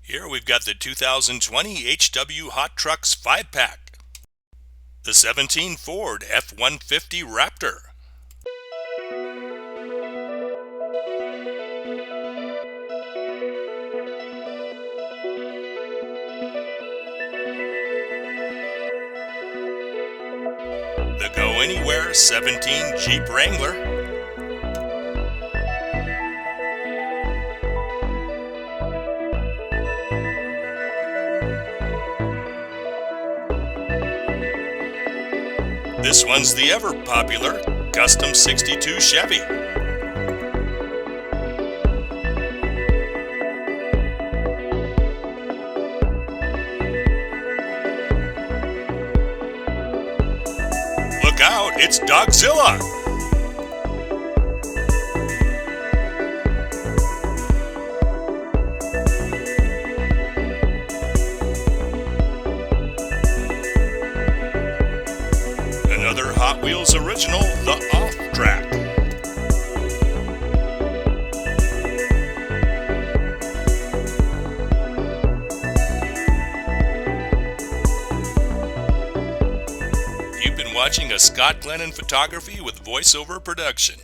Here we've got the 2020 HW Hot Trucks 5-pack, the 17 Ford F-150 Raptor, the Go Anywhere 17 Jeep Wrangler, this one's the ever-popular Custom 62 Chevy. Look out, it's Dogzilla! Another Hot Wheels original, the Off-Track. You've been watching a Scott Glennon Photography with VoiceOver production.